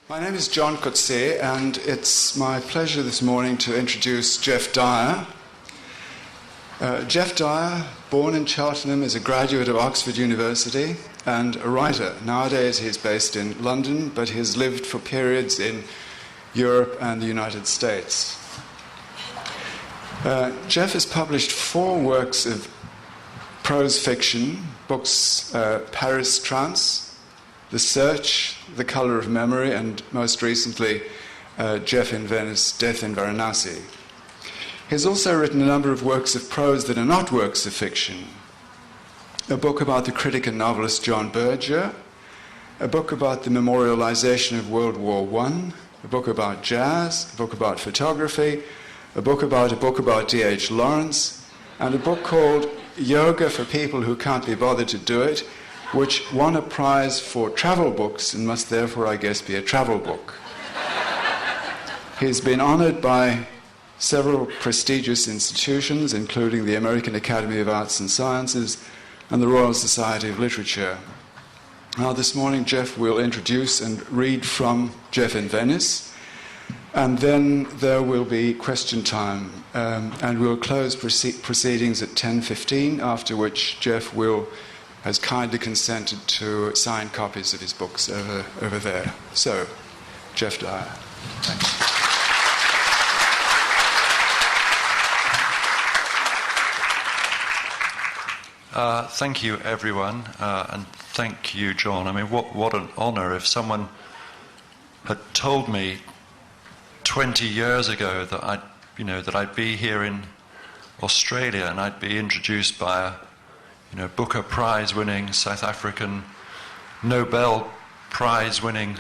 My name is John Coetzee, and it's my pleasure this morning to introduce Geoff Dyer. Geoff Dyer, born in Cheltenham, is a graduate of Oxford University and a writer. Nowadays he's based in London, but he has lived for periods in Europe and the United States. Geoff has published 4 works of prose fiction, books Paris Trance, The Search, The Colour of Memory, and most recently, Geoff in Venice, Death in Varanasi. He has also written a number of works of prose that are not works of fiction. A book about the critic and novelist John Berger, a book about the memorialization of World War I, a book about jazz, a book about photography, a book about D.H. Lawrence, and a book called Yoga for People Who Can't Be Bothered to Do It, which won a prize for travel books and must therefore, I guess, be a travel book. He's been honored by several prestigious institutions, including the American Academy of Arts and Sciences and the Royal Society of Literature. Now, this morning, Geoff will introduce and read from Geoff in Venice, and then there will be question time, and we'll close proceedings at 10:15, after which Geoff has kindly consented to sign copies of his books over there. So, Geoff Dyer. Thanks. Thank you, everyone, and thank you, John. I mean, what an honour if someone had told me 20 years ago that I'd be here in Australia and I'd be introduced by a Booker Prize-winning South African Nobel Prize-winning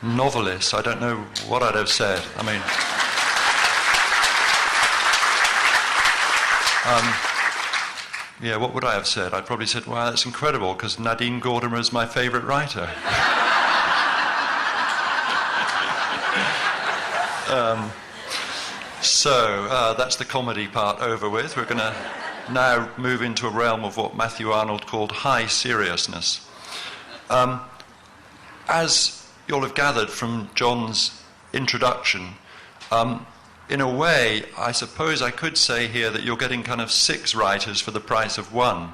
novelist. I don't know what I'd have said. I mean, what would I have said? I'd probably said, wow, that's incredible, because Nadine Gordimer is my favourite writer. So that's the comedy part over with. We're going to now move into a realm of what Matthew Arnold called high seriousness. As you'll have gathered from John's introduction, in a way, I suppose I could say here that you're getting kind of 6 writers for the price of 1.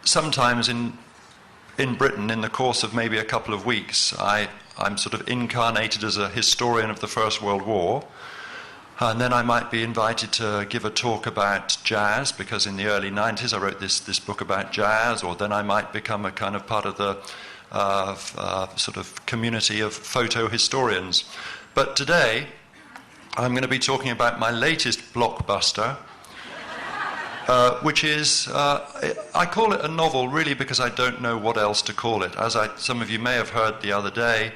Sometimes in Britain, in the course of maybe a couple of weeks, I'm sort of incarnated as a historian of the First World War. And then I might be invited to give a talk about jazz, because in the early 90s I wrote this book about jazz, or then I might become a kind of part of the sort of community of photo historians. But today I'm going to be talking about my latest blockbuster, which is, I call it a novel really because I don't know what else to call it. As some of you may have heard the other day,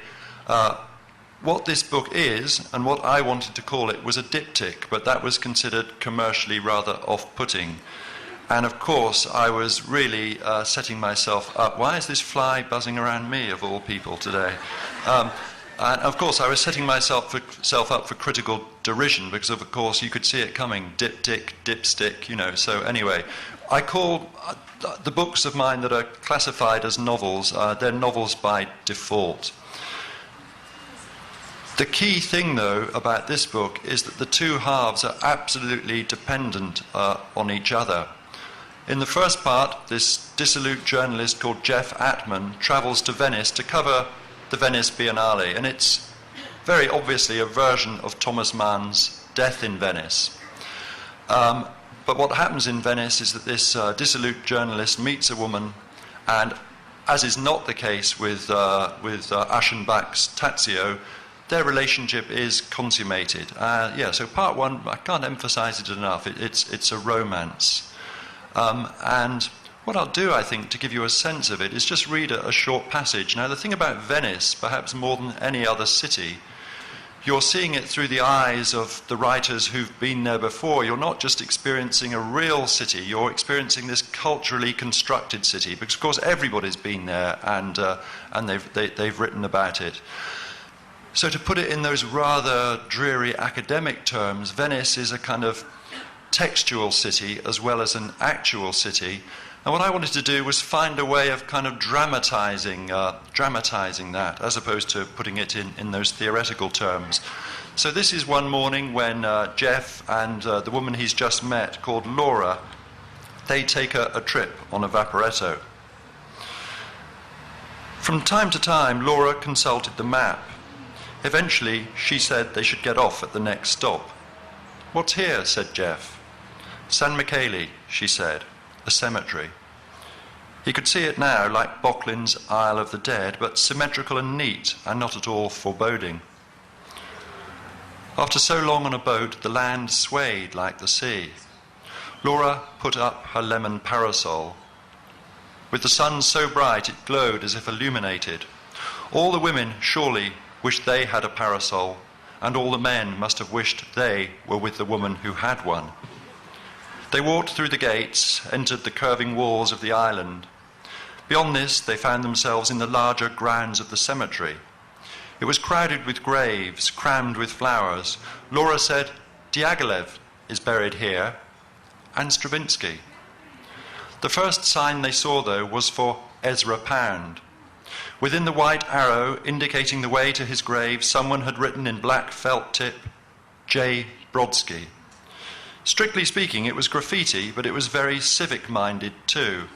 what this book is, and what I wanted to call it, was a diptych, but that was considered commercially rather off-putting. And of course, I was really setting myself up. Why is this fly buzzing around me, of all people, today? And of course, I was setting myself up for critical derision, because of course you could see it coming. Diptych, dipstick, So anyway, I call the books of mine that are classified as novels, they're novels by default. The key thing, though, about this book is that the 2 halves are absolutely dependent on each other. In the first part, this dissolute journalist called Jeff Atman travels to Venice to cover the Venice Biennale, and it's very obviously a version of Thomas Mann's Death in Venice. But what happens in Venice is that this dissolute journalist meets a woman, and as is not the case with Aschenbach's Tazio, their relationship is consummated. So part 1, I can't emphasize it enough, it's a romance. And what I'll do, I think, to give you a sense of it, is just read a short passage. Now, the thing about Venice, perhaps more than any other city, you're seeing it through the eyes of the writers who've been there before. You're not just experiencing a real city, you're experiencing this culturally constructed city, because, of course, everybody's been there and they've written about it. So to put it in those rather dreary academic terms, Venice is a kind of textual city as well as an actual city, And what I wanted to do was find a way of kind of dramatizing that, as opposed to putting it in those theoretical terms. So this is one morning when Geoff and the woman he's just met, called Laura, they take a trip on a vaporetto. From time to time, Laura consulted the map. Eventually, she said they should get off at the next stop. "What's here?" said Geoff. "San Michele," she said, "a cemetery." He could see it now like Bocklin's Isle of the Dead, but symmetrical and neat, and not at all foreboding. After so long on a boat, the land swayed like the sea. Laura put up her lemon parasol. With the sun so bright it glowed as if illuminated. All the women surely wished they had a parasol, and all the men must have wished they were with the woman who had one. They walked through the gates, entered the curving walls of the island. Beyond this, they found themselves in the larger grounds of the cemetery. It was crowded with graves, crammed with flowers. Laura said, "Diaghilev is buried here, and Stravinsky." The first sign they saw, though, was for Ezra Pound. Within the white arrow indicating the way to his grave, someone had written in black felt tip, "J. Brodsky." Strictly speaking, it was graffiti, but it was very civic-minded too.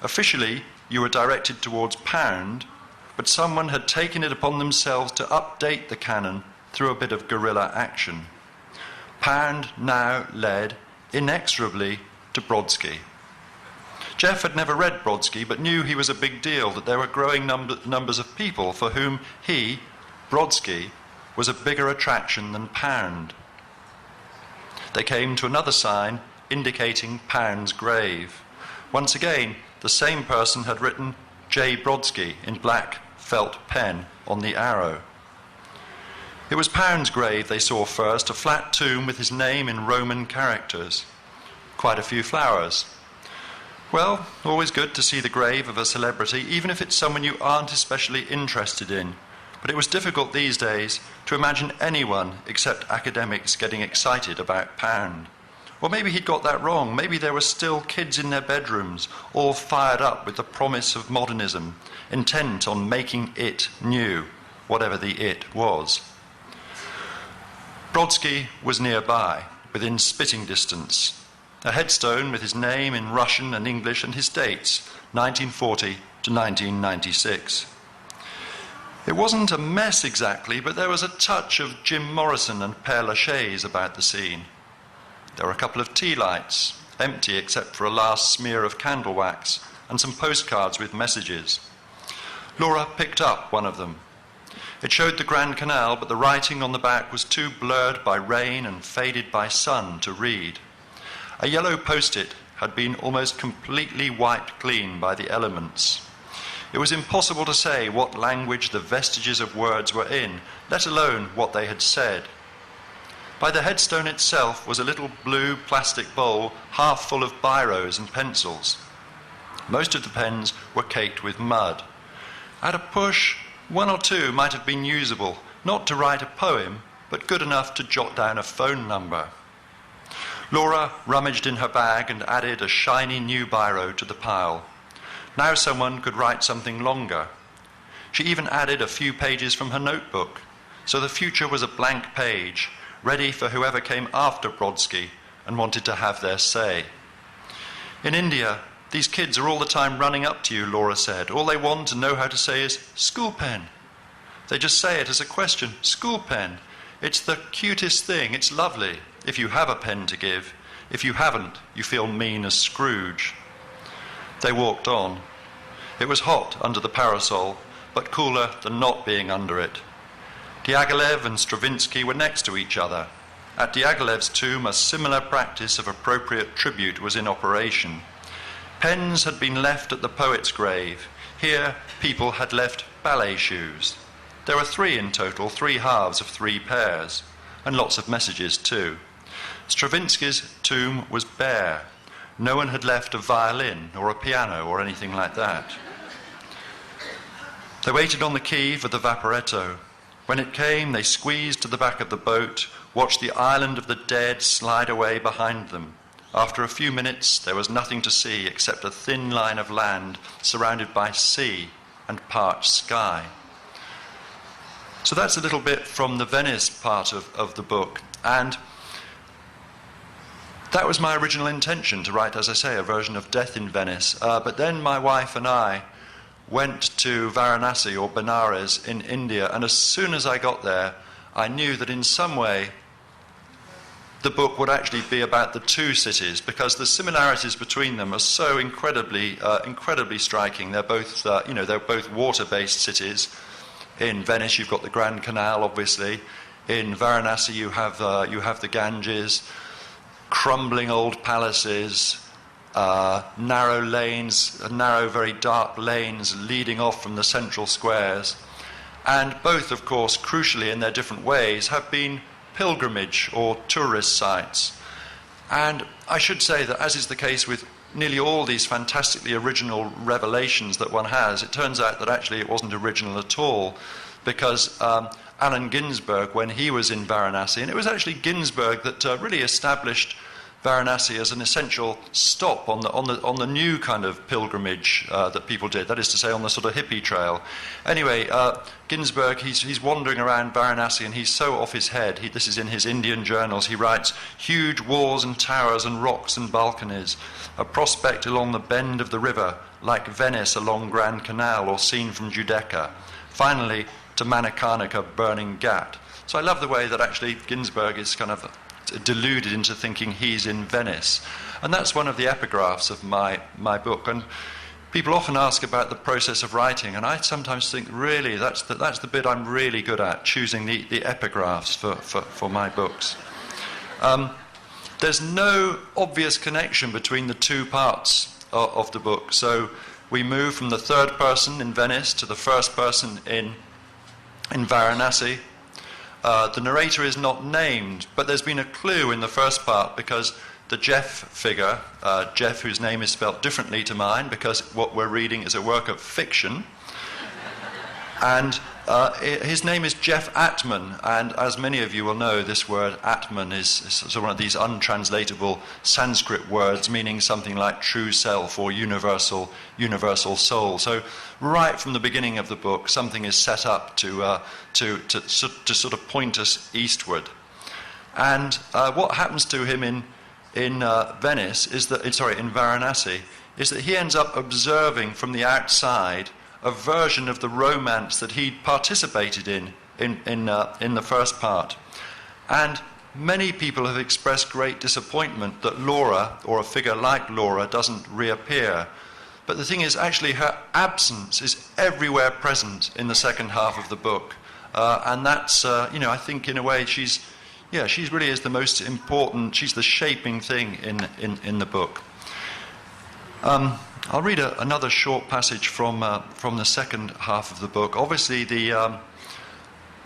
Officially, you were directed towards Pound, but someone had taken it upon themselves to update the canon through a bit of guerrilla action. Pound now led inexorably to Brodsky. Geoff had never read Brodsky, but knew he was a big deal, that there were growing numbers of people for whom he, Brodsky, was a bigger attraction than Pound. They came to another sign indicating Pound's grave. Once again, the same person had written J. Brodsky in black felt pen on the arrow. It was Pound's grave they saw first, a flat tomb with his name in Roman characters. Quite a few flowers. Well, always good to see the grave of a celebrity, even if it's someone you aren't especially interested in. But it was difficult these days to imagine anyone except academics getting excited about Pound. Or maybe he'd got that wrong. Maybe there were still kids in their bedrooms, all fired up with the promise of modernism, intent on making it new, whatever the it was. Brodsky was nearby, within spitting distance. A headstone with his name in Russian and English and his dates, 1940 to 1996. It wasn't a mess exactly, but there was a touch of Jim Morrison and Père Lachaise about the scene. There were a couple of tea lights, empty except for a last smear of candle wax and some postcards with messages. Laura picked up one of them. It showed the Grand Canal, but the writing on the back was too blurred by rain and faded by sun to read. A yellow post-it had been almost completely wiped clean by the elements. It was impossible to say what language the vestiges of words were in, let alone what they had said. By the headstone itself was a little blue plastic bowl half full of biros and pencils. Most of the pens were caked with mud. At a push, one or two might have been usable, not to write a poem, but good enough to jot down a phone number. Laura rummaged in her bag and added a shiny new biro to the pile. Now someone could write something longer. She even added a few pages from her notebook, so the future was a blank page, ready for whoever came after Brodsky and wanted to have their say. In India, these kids are all the time running up to you, Laura said. All they want and know how to say is, "School pen." They just say it as a question, "School pen." It's the cutest thing, it's lovely, if you have a pen to give. If you haven't, you feel mean as Scrooge. They walked on. It was hot under the parasol, but cooler than not being under it. Diaghilev and Stravinsky were next to each other. At Diaghilev's tomb, a similar practice of appropriate tribute was in operation. Pens had been left at the poet's grave. Here, people had left ballet shoes. There were 3 in total, 3 halves of 3 pairs, and lots of messages too. Stravinsky's tomb was bare. No one had left a violin or a piano or anything like that. They waited on the quay for the Vaporetto. When it came, they squeezed to the back of the boat, watched the island of the dead slide away behind them. After a few minutes, there was nothing to see except a thin line of land surrounded by sea and parched sky. So that's a little bit from the Venice part of the book. And that was my original intention, to write, as I say, a version of Death in Venice. But then my wife and I went to Varanasi, or Benares, in India, and as soon as I got there, I knew that in some way the book would actually be about the two cities, because the similarities between them are so incredibly striking. They're both, they're both water-based cities. In Venice, you've got the Grand Canal, obviously. In Varanasi, you have the Ganges, crumbling old palaces, narrow lanes, narrow, very dark lanes leading off from the central squares. And both, of course, crucially in their different ways, have been pilgrimage or tourist sites. And I should say that, as is the case with nearly all these fantastically original revelations that one has, it turns out that actually it wasn't original at all, because Allen Ginsberg, when he was in Varanasi, and it was actually Ginsberg that really established Varanasi as an essential stop on the new kind of pilgrimage that people did, that is to say, on the sort of hippie trail. Anyway, Ginsberg, he's wandering around Varanasi, and he's so off his head. This is in his Indian journals. He writes, "Huge walls and towers and rocks and balconies, a prospect along the bend of the river, like Venice along Grand Canal or seen from Giudecca. Finally, to Manikarnika burning Ghat." So I love the way that actually Ginsberg is kind of deluded into thinking he's in Venice. And that's one of the epigraphs of my book. And people often ask about the process of writing, and I sometimes think, really, that's the bit I'm really good at, choosing the epigraphs for my books. There's no obvious connection between the two parts of the book. So we move from the third person in Venice to the first person in Varanasi. The narrator is not named, but there's been a clue in the first part, because the Geoff figure, Geoff, whose name is spelt differently to mine, because what we're reading is a work of fiction, and his name is Geoff Atman, and as many of you will know, this word Atman is sort of one of these untranslatable Sanskrit words meaning something like true self or universal soul. So right from the beginning of the book, something is set up to sort of point us eastward. And what happens to him in Venice is that, in Varanasi, is that he ends up observing from the outside a version of the romance that he'd participated in the first part. And many people have expressed great disappointment that Laura, or a figure like Laura, doesn't reappear. But the thing is, actually, her absence is everywhere present in the second half of the book. And that's, I think in a way she's really is the most important, she's the shaping thing in the book. I'll read another short passage from the second half of the book. Obviously, the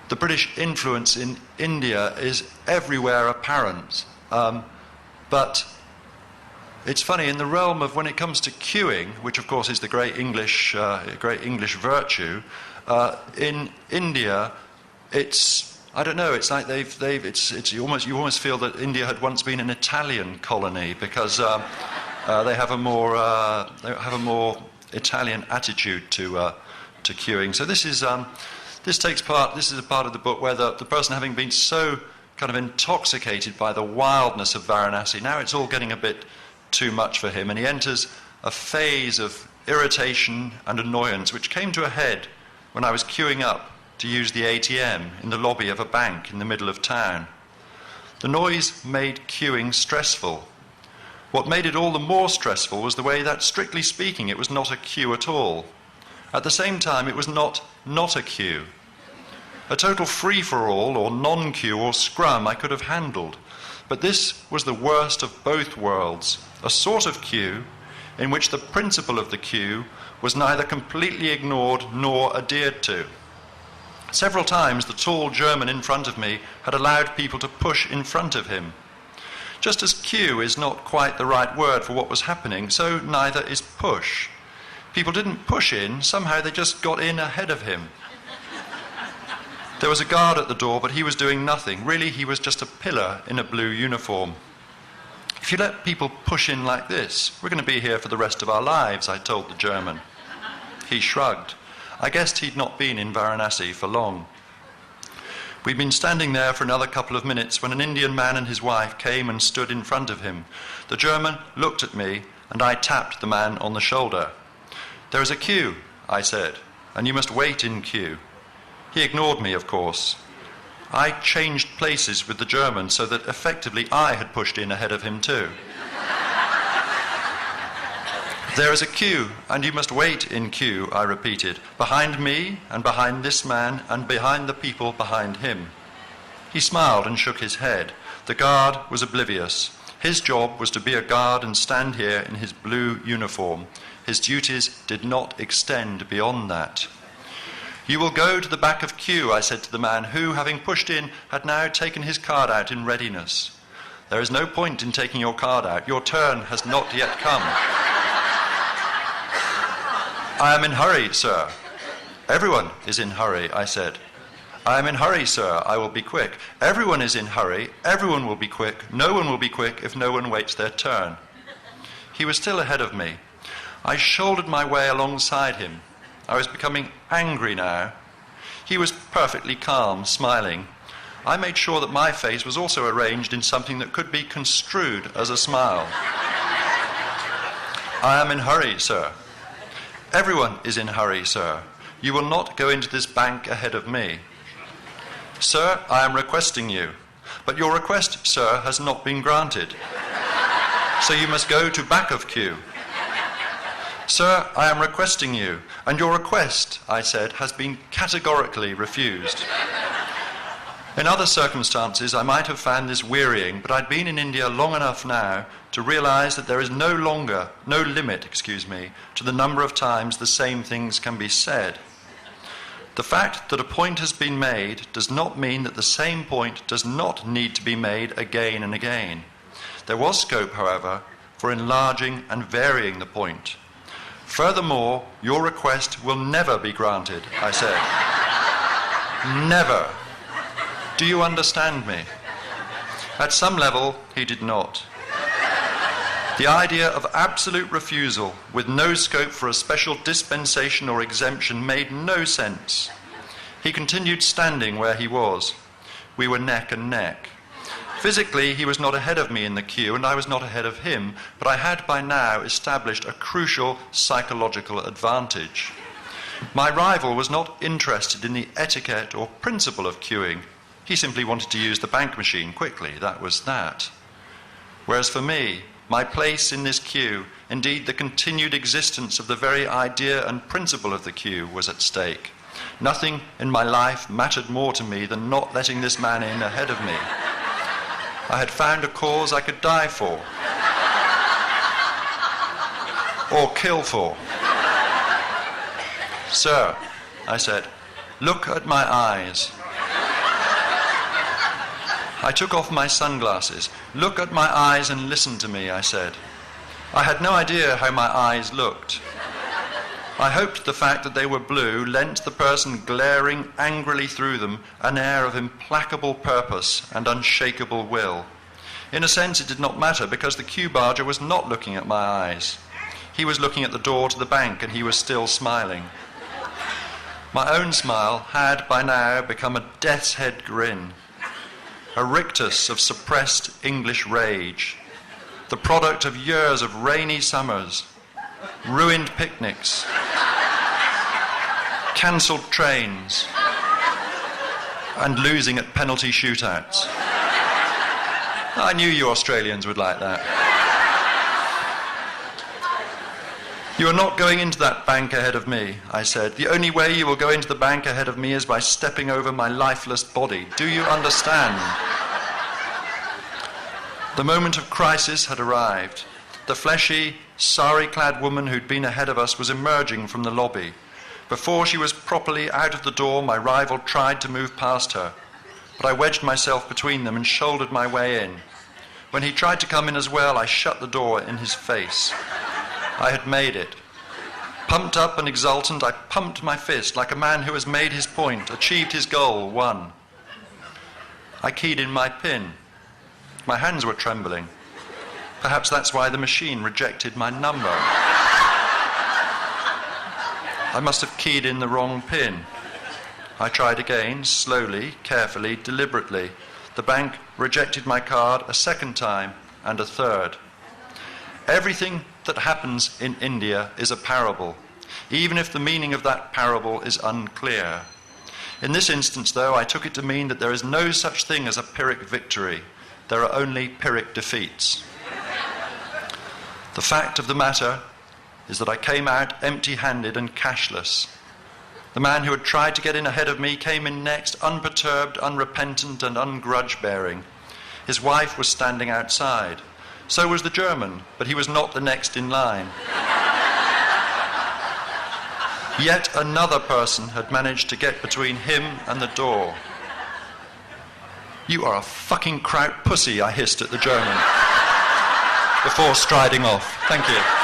British influence in India is everywhere apparent, but it's funny, in the realm of when it comes to queuing, which of course is the great English virtue, in India, it's, I don't know, it's like you almost feel that India had once been an Italian colony, because they have a more Italian attitude to queuing. So this is a part of the book where the person, having been so kind of intoxicated by the wildness of Varanasi, now it's all getting a bit too much for him, and he enters a phase of irritation and annoyance which came to a head when I was queuing up to use the ATM in the lobby of a bank in the middle of town. The noise made queuing stressful. What made it all the more stressful was the way that, strictly speaking, it was not a queue at all. At the same time, it was not a queue. A total free-for-all, or non-queue, or scrum I could have handled. But this was the worst of both worlds, a sort of queue in which the principle of the queue was neither completely ignored nor adhered to. Several times the tall German in front of me had allowed people to push in front of him. Just as queue is not quite the right word for what was happening, so neither is push. People didn't push in, somehow they just got in ahead of him. There was a guard at the door, but he was doing nothing. Really, he was just a pillar in a blue uniform. "If you let people push in like this, we're going to be here for the rest of our lives," I told the German. He shrugged. I guessed he'd not been in Varanasi for long. We'd been standing there for another couple of minutes when an Indian man and his wife came and stood in front of him. The German looked at me, and I tapped the man on the shoulder. "There is a queue," I said, "and you must wait in queue." He ignored me, of course. I changed places with the German so that effectively I had pushed in ahead of him too. "There is a queue, and you must wait in queue," I repeated, "behind me and behind this man and behind the people behind him." He smiled and shook his head. The guard was oblivious. His job was to be a guard and stand here in his blue uniform. His duties did not extend beyond that. "You will go to the back of queue," I said to the man who, having pushed in, had now taken his card out in readiness. "There is no point in taking your card out. Your turn has not yet come." "I am in hurry, sir." "Everyone is in hurry," I said. "I am in hurry, sir. I will be quick." "Everyone is in hurry. Everyone will be quick. No one will be quick if no one waits their turn." He was still ahead of me. I shouldered my way alongside him. I was becoming angry now. He was perfectly calm, smiling. I made sure that my face was also arranged in something that could be construed as a smile. "I am in hurry, sir." "Everyone is in hurry, sir. You will not go into this bank ahead of me." "Sir, I am requesting you. But your request, sir, has not been granted. So you must go to back of queue." "Sir, I am requesting you, and your request," I said, "has been categorically refused." In other circumstances, I might have found this wearying, but I'd been in India long enough now to realize that there is no limit, to the number of times the same things can be said. The fact that a point has been made does not mean that the same point does not need to be made again and again. There was scope, however, for enlarging and varying the point. "Furthermore, your request will never be granted," I said. "Never. Do you understand me?" At some level, he did not. The idea of absolute refusal, with no scope for a special dispensation or exemption, made no sense. He continued standing where he was. We were neck and neck. Physically, he was not ahead of me in the queue, and I was not ahead of him, but I had by now established a crucial psychological advantage. My rival was not interested in the etiquette or principle of queuing. He simply wanted to use the bank machine quickly, that was that. Whereas for me, my place in this queue, indeed the continued existence of the very idea and principle of the queue, was at stake. Nothing in my life mattered more to me than not letting this man in ahead of me. I had found a cause I could die for. Or kill for. "Sir," I said, "look at my eyes." I took off my sunglasses. "Look at my eyes and listen to me," I said. I had no idea how my eyes looked. I hoped the fact that they were blue lent the person glaring angrily through them an air of implacable purpose and unshakable will. In a sense, it did not matter, because the queue barger was not looking at my eyes. He was looking at the door to the bank, and he was still smiling. My own smile had by now become a death's head grin, a rictus of suppressed English rage, the product of years of rainy summers, ruined picnics, cancelled trains, and losing at penalty shootouts. I knew you Australians would like that. "You are not going into that bank ahead of me," I said. "The only way you will go into the bank ahead of me is by stepping over my lifeless body. Do you understand?" The moment of crisis had arrived. The fleshy, sari-clad woman who'd been ahead of us was emerging from the lobby. Before she was properly out of the door, my rival tried to move past her, but I wedged myself between them and shouldered my way in. When he tried to come in as well, I shut the door in his face. I had made it. Pumped up and exultant, I pumped my fist like a man who has made his point, achieved his goal, won. I keyed in my PIN. My hands were trembling. Perhaps that's why the machine rejected my number. I must have keyed in the wrong pin. I tried again, slowly, carefully, deliberately. The bank rejected my card a second time and a third. Everything that happens in India is a parable, even if the meaning of that parable is unclear. In this instance, though, I took it to mean that there is no such thing as a Pyrrhic victory. There are only Pyrrhic defeats. The fact of the matter is that I came out empty-handed and cashless. The man who had tried to get in ahead of me came in next, unperturbed, unrepentant, and ungrudge-bearing. His wife was standing outside. So was the German, but he was not the next in line. Yet another person had managed to get between him and the door. "You are a fucking kraut pussy," I hissed at the German before striding off. Thank you.